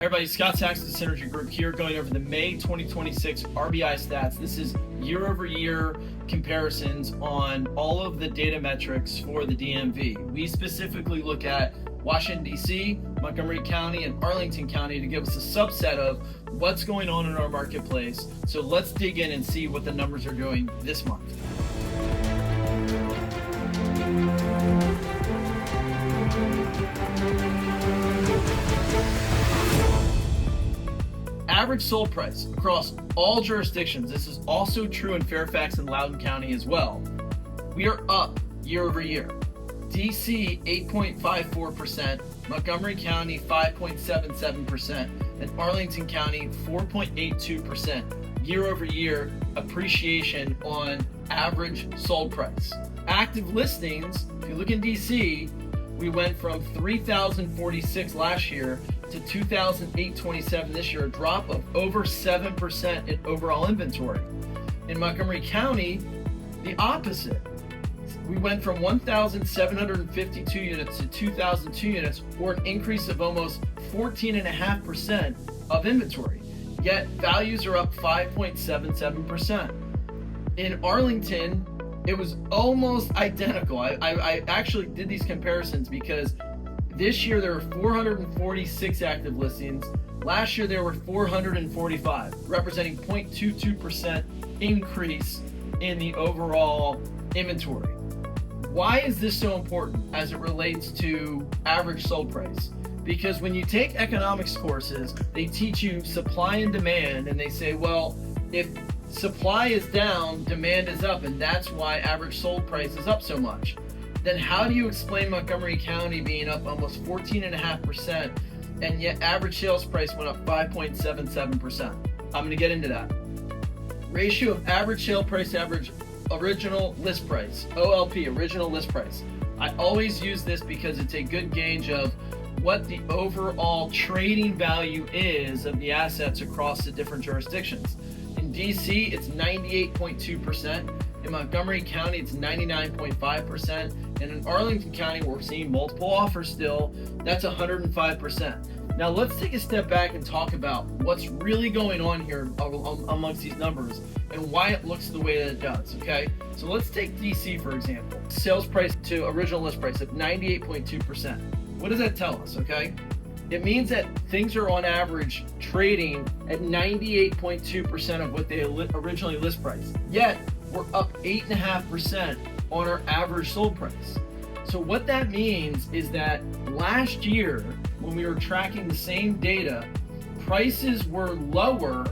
Everybody, Scott Sachs of the Synergy Group here, going over the May 2026 RBI stats. This is year-over-year comparisons on all of the data metrics for the DMV. We specifically look at Washington, D.C., Montgomery County, and Arlington County to give us a subset of what's going on in our marketplace. So let's dig in and see what the numbers are doing this month. Average sold price across all jurisdictions. This is also true in Fairfax and Loudoun County as well. We are up year over year. DC 8.54%, Montgomery County 5.77%, and Arlington County 4.82% year over year appreciation on average sold price. Active listings, if you look in DC, we went from 3,046 last year to 2,827 this year, a drop of over 7% in overall inventory. In Montgomery County, the opposite. We went from 1,752 units to 2,002 units, or an increase of almost 14.5% of inventory. Yet values are up 5.77%. In Arlington, it was almost identical. I actually did these comparisons because this year there were 446 active listings. Last year there were 445, representing 0.22% increase in the overall inventory. Why is this so important as it relates to average sold price? Because when you take economics courses, they teach you supply and demand, and they say, well, if supply is down, demand is up, and that's why average sold price is up so much. Then how do you explain Montgomery County being up almost 14.5%, and yet average sales price went up 5.77%? I'm going to get into that. Ratio of average sale price, average original list price, OLP, original list price. I always use this because it's a good gauge of what the overall trading value is of the assets across the different jurisdictions. In DC, it's 98.2%. In Montgomery County, it's 99.5%. And in Arlington County, we're seeing multiple offers still, that's 105%. Now let's take a step back and talk about what's really going on here amongst these numbers and why it looks the way that it does, okay? So let's take DC, for example. Sales price to original list price of 98.2%. What does that tell us, okay? It means that things are on average trading at 98.2% of what they originally list price. Yet, we're up 8.5% on our average sold price. So what that means is that last year, when we were tracking the same data, prices were lower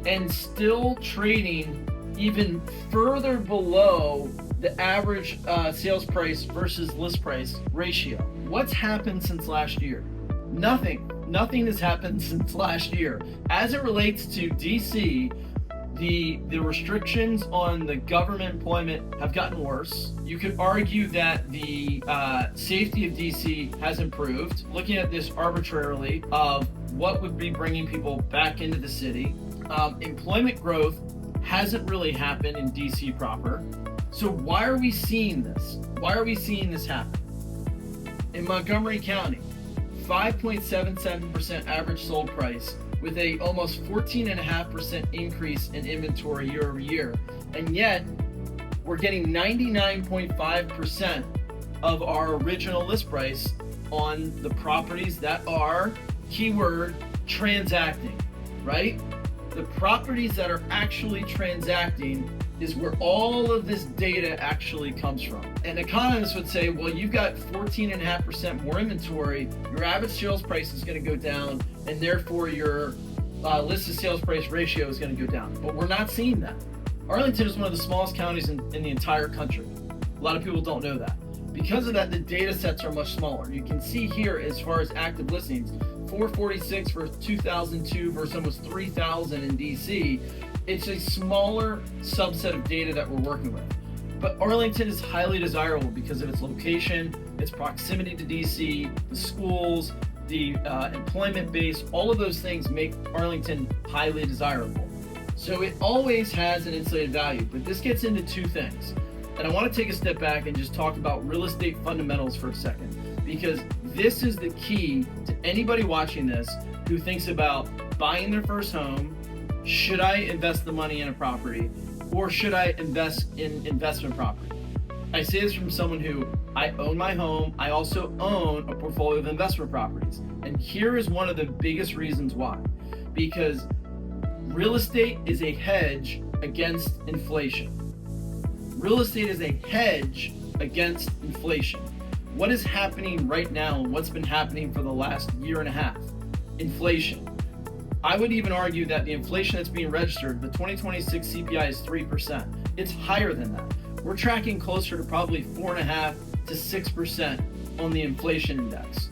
and still trading even further below the average sales price versus list price ratio. What's happened since last year? Nothing has happened since last year. As it relates to DC, the restrictions on the government employment have gotten worse. You could argue that the safety of DC has improved. Looking at this arbitrarily of what would be bringing people back into the city, employment growth hasn't really happened in DC proper. So why are we seeing this? Why are we seeing this happen? In Montgomery County, 5.77% average sold price with a almost 14.5% increase in inventory year over year. And yet, we're getting 99.5% of our original list price on the properties that are, keyword, transacting, right? The properties that are actually transacting is where all of this data actually comes from. And economists would say, well, you've got 14.5% more inventory, your average sales price is going to go down, and therefore your list to sales price ratio is going to go down. But we're not seeing that. Arlington is one of the smallest counties in the entire country. A lot of people don't know that. Because of that, the data sets are much smaller. You can see here, as far as active listings, 446 versus 2002 versus almost 3,000 in DC. It's a smaller subset of data that we're working with. But Arlington is highly desirable because of its location, its proximity to DC, the schools, the employment base, all of those things make Arlington highly desirable. So it always has an insulated value, but this gets into two things. And I want to take a step back and just talk about real estate fundamentals for a second, because this is the key to anybody watching this who thinks about buying their first home, should I invest the money in a property, or should I invest in investment property? I say this from someone who, I own my home, I also own a portfolio of investment properties. And here is one of the biggest reasons why. Because real estate is a hedge against inflation. Real estate is a hedge against inflation. What is happening right now and what's been happening for the last year and a half? Inflation. I would even argue that the inflation that's being registered, the 2026 CPI is 3%. It's higher than that. We're tracking closer to probably 4.5% to 6% on the inflation index.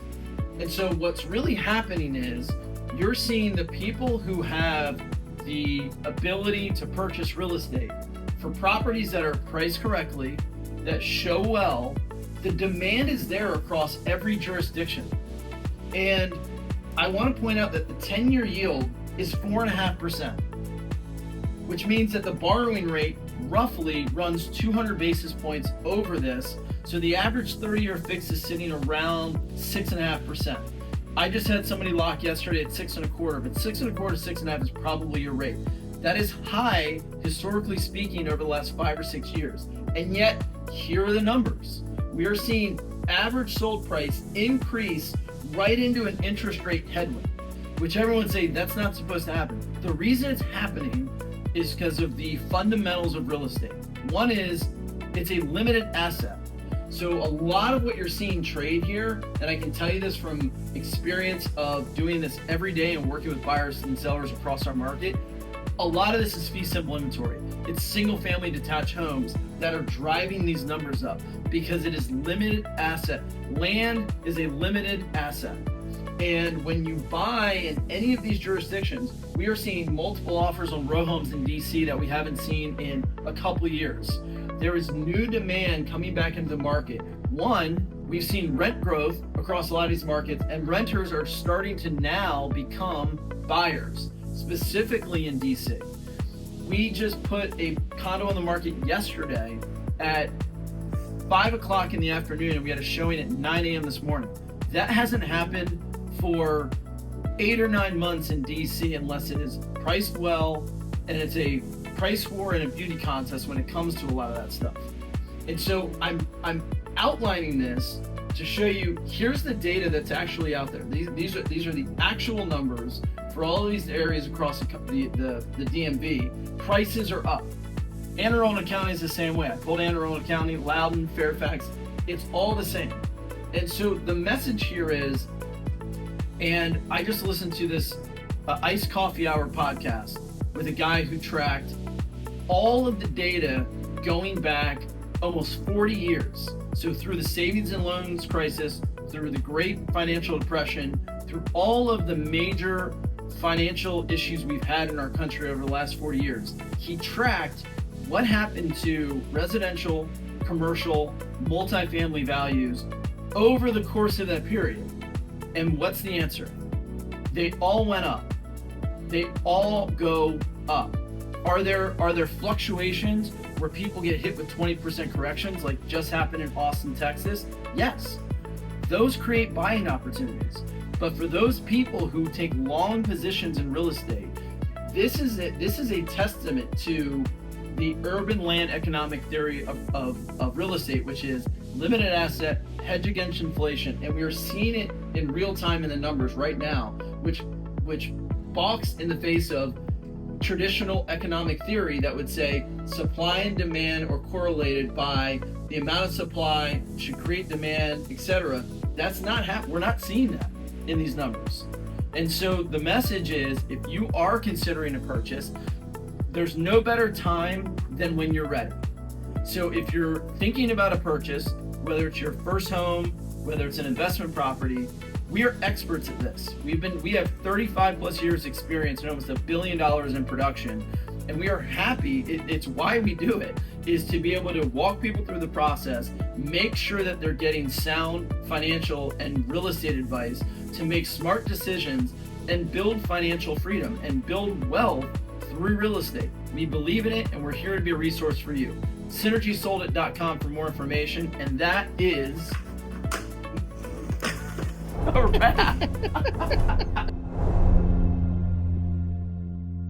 And so what's really happening is you're seeing the people who have the ability to purchase real estate for properties that are priced correctly, that show well, the demand is there across every jurisdiction. And I want to point out that the 10-year yield is 4.5%, which means that the borrowing rate roughly runs 200 basis points over this. So the average 30-year fix is sitting around 6.5%. I just had somebody lock yesterday at 6.25, but 6.25 to 6.5 is probably your rate. That is high, historically speaking, over the last 5 or 6 years. And yet, here are the numbers. We are seeing average sold price increase right into an interest rate headwind, which everyone's saying that's not supposed to happen. The reason it's happening is because of the fundamentals of real estate. One is it's a limited asset. So a lot of what you're seeing trade here, and I can tell you this from experience of doing this every day and working with buyers and sellers across our market, a lot of this is fee simple inventory. It's single family detached homes that are driving these numbers up because it is limited asset. Land is a limited asset. And when you buy in any of these jurisdictions, we are seeing multiple offers on row homes in DC that we haven't seen in a couple of years. There is new demand coming back into the market. One, we've seen rent growth across a lot of these markets, and renters are starting to now become buyers, specifically in DC. We just put a condo on the market yesterday at 5 o'clock in the afternoon, and we had a showing at 9 a.m. this morning. That hasn't happened for 8 or 9 months in DC unless it is priced well and it's a price war and a beauty contest when it comes to a lot of that stuff. And so I'm outlining this to show you, here's the data that's actually out there. These are the actual numbers for all of these areas across the DMV. Prices are up. Anne Arundel County is the same way. I pulled Anne Arundel County, Loudoun, Fairfax. It's all the same. And so the message here is, and I just listened to this Iced Coffee Hour podcast with a guy who tracked all of the data going back almost 40 years. So through the savings and loans crisis, through the Great Financial Depression, through all of the major financial issues we've had in our country over the last 40 years, he tracked what happened to residential, commercial, multifamily values over the course of that period. And what's the answer? They all went up. They all go up. Are there fluctuations where people get hit with 20% corrections like just happened in Austin, Texas? Yes. Those create buying opportunities. But for those people who take long positions in real estate, this is a testament to the urban land economic theory of real estate, which is limited asset, hedge against inflation. And we are seeing it in real time in the numbers right now, which balks in the face of traditional economic theory that would say supply and demand are correlated by the amount of supply should create demand, etc. That's not we're not seeing that in these numbers. And so the message is, if you are considering a purchase, there's no better time than when you're ready. So if you're thinking about a purchase, whether it's your first home, whether it's an investment property, we are experts at this. We have 35 plus years experience and almost $1 billion in production, and we are happy. It's why we do it, is to be able to walk people through the process, make sure that they're getting sound financial and real estate advice to make smart decisions and build financial freedom and build wealth through real estate. We believe in it, and we're here to be a resource for you. SynergySoldIt.com for more information, and that is a wrap.